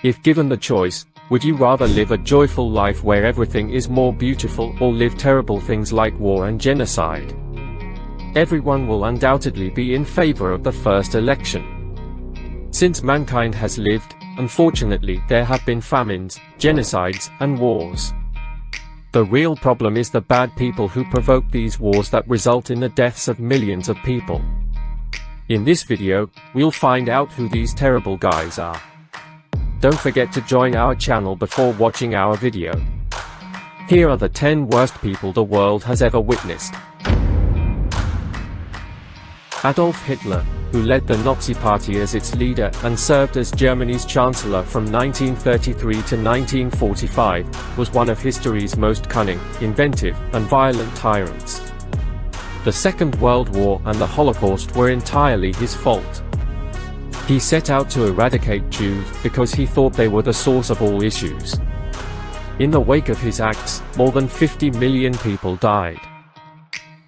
If given the choice, would you rather live a joyful life where everything is more beautiful, or live terrible things like war and genocide? Everyone will undoubtedly be in favor of the first election. Since mankind has lived, unfortunately, there have been famines, genocides, and wars. The real problem is the bad people who provoke these wars that result in the deaths of millions of people. In this video, we'll find out who these terrible guys are. Don't forget to join our channel before watching our video. Here are the 10 worst people the world has ever witnessed. Adolf Hitler, who led the Nazi Party as its leader and served as Germany's Chancellor from 1933 to 1945, was one of history's most cunning, inventive, and violent tyrants. The Second World War and the Holocaust were entirely his fault. He set out to eradicate Jews because he thought they were the source of all issues. In the wake of his acts, more than 50 million people died.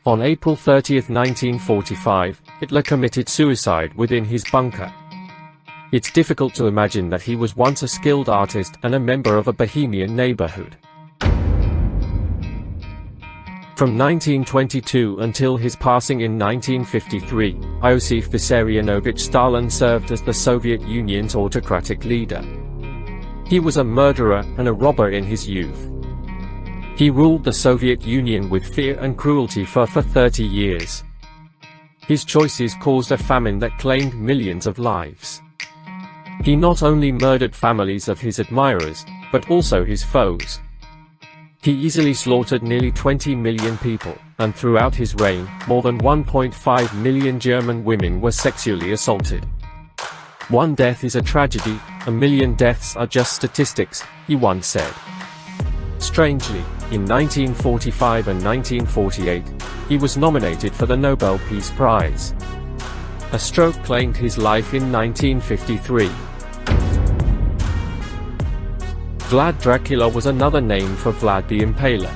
On April 30, 1945, Hitler committed suicide within his bunker. It's difficult to imagine that he was once a skilled artist and a member of a bohemian neighborhood. From 1922 until his passing in 1953, Iosif Vissarionovich Stalin served as the Soviet Union's autocratic leader. He was a murderer and a robber in his youth. He ruled the Soviet Union with fear and cruelty for 30 years. His choices caused a famine that claimed millions of lives. He not only murdered families of his admirers, but also his foes. He easily slaughtered nearly 20 million people, and throughout his reign, more than 1.5 million German women were sexually assaulted. "One death is a tragedy, a million deaths are just statistics," he once said. Strangely, in 1945 and 1948, he was nominated for the Nobel Peace Prize. A stroke claimed his life in 1953. Vlad Dracula was another name for Vlad the Impaler.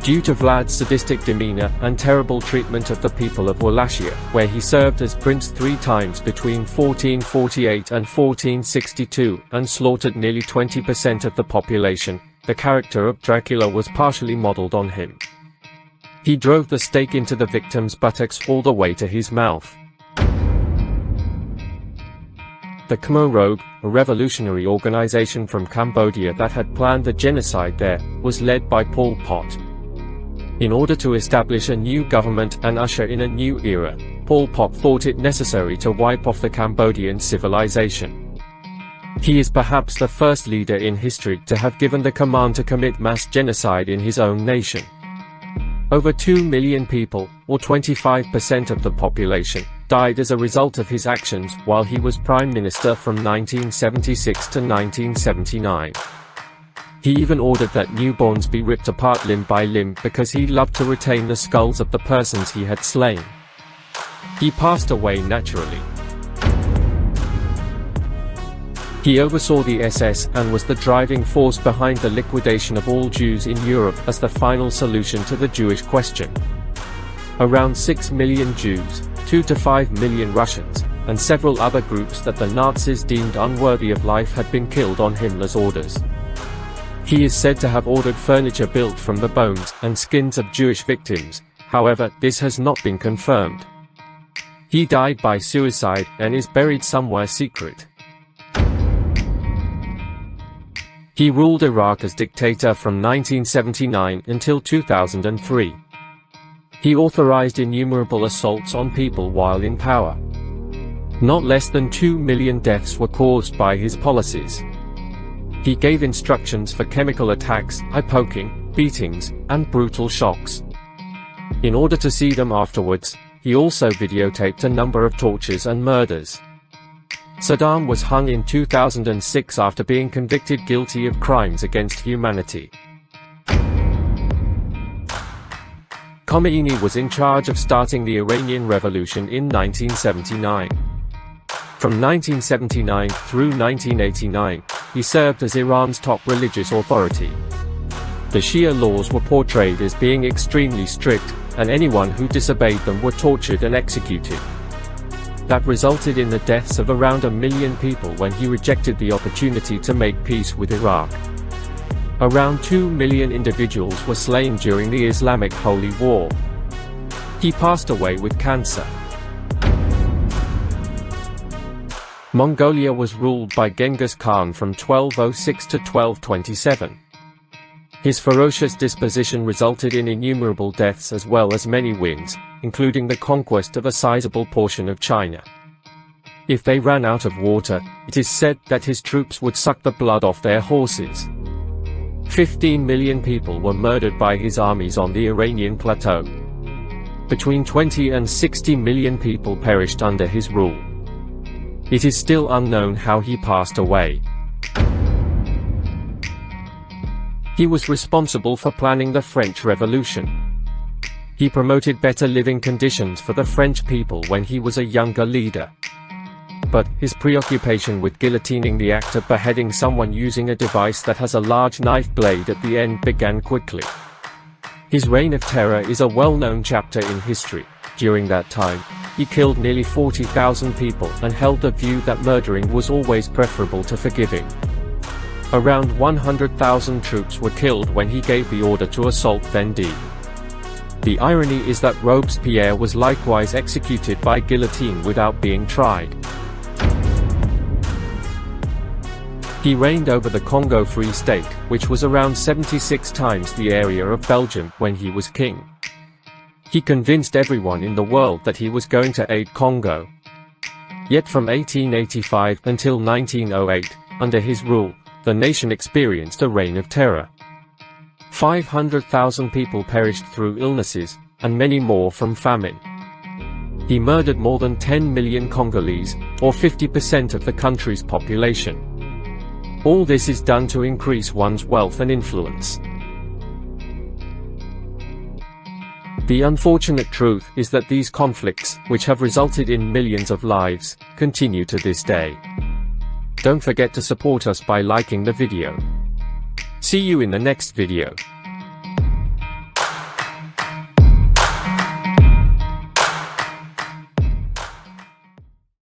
Due to Vlad's sadistic demeanor and terrible treatment of the people of Wallachia, where he served as prince 3 times between 1448 and 1462 and slaughtered nearly 20% of the population, the character of Dracula was partially modeled on him. He drove the stake into the victim's buttocks all the way to his mouth. The Khmer Rouge, a revolutionary organization from Cambodia that had planned the genocide there, was led by Pol Pot. In order to establish a new government and usher in a new era, Pol Pot thought it necessary to wipe off the Cambodian civilization. He is perhaps the first leader in history to have given the command to commit mass genocide in his own nation. Over 2 million people, or 25% of the population, died as a result of his actions while he was Prime Minister from 1976 to 1979. He even ordered that newborns be ripped apart limb by limb because he loved to retain the skulls of the persons he had slain. He passed away naturally. He oversaw the SS and was the driving force behind the liquidation of all Jews in Europe as the final solution to the Jewish question. Around 6 million Jews, 2 to 5 million Russians, and several other groups that the Nazis deemed unworthy of life had been killed on Himmler's orders. He is said to have ordered furniture built from the bones and skins of Jewish victims, however, this has not been confirmed. He died by suicide and is buried somewhere secret. He ruled Iraq as dictator from 1979 until 2003. He authorized innumerable assaults on people while in power. Not less than 2 million deaths were caused by his policies. He gave instructions for chemical attacks, eye-poking, beatings, and brutal shocks. In order to see them afterwards, he also videotaped a number of tortures and murders. Saddam was hung in 2006 after being convicted guilty of crimes against humanity. Khomeini was in charge of starting the Iranian Revolution in 1979. From 1979 through 1989, he served as Iran's top religious authority. The Shia laws were portrayed as being extremely strict, and anyone who disobeyed them were tortured and executed. that resulted in the deaths of around 1 million people when he rejected the opportunity to make peace with Iraq. Around 2 million individuals were slain during the Islamic Holy War. He passed away with cancer. Mongolia was ruled by Genghis Khan from 1206 to 1227. His ferocious disposition resulted in innumerable deaths as well as many wins, including the conquest of a sizable portion of China. If they ran out of water, it is said that his troops would suck the blood off their horses. 15 million people were murdered by his armies on the Iranian plateau. Between 20 and 60 million people perished under his rule. It is still unknown how he passed away. He was responsible for planning the French Revolution. He promoted better living conditions for the French people when he was a younger leader. But his preoccupation with guillotining, the act of beheading someone using a device that has a large knife blade at the end, began quickly. His reign of terror is a well-known chapter in history. During that time, he killed nearly 40,000 people and held the view that murdering was always preferable to forgiving. Around 100,000 troops were killed when he gave the order to assault Vendée. The irony is that Robespierre was likewise executed by guillotine without being tried. He reigned over the Congo Free State, which was around 76 times the area of Belgium when he was king. He convinced everyone in the world that he was going to aid Congo. Yet from 1885 until 1908, under his rule, the nation experienced a reign of terror. 500,000 people perished through illnesses, and many more from famine. He murdered more than 10 million Congolese, or 50% of the country's population. All this is done to increase one's wealth and influence. The unfortunate truth is that these conflicts, which have resulted in millions of lives, continue to this day. Don't forget to support us by liking the video. See you in the next video.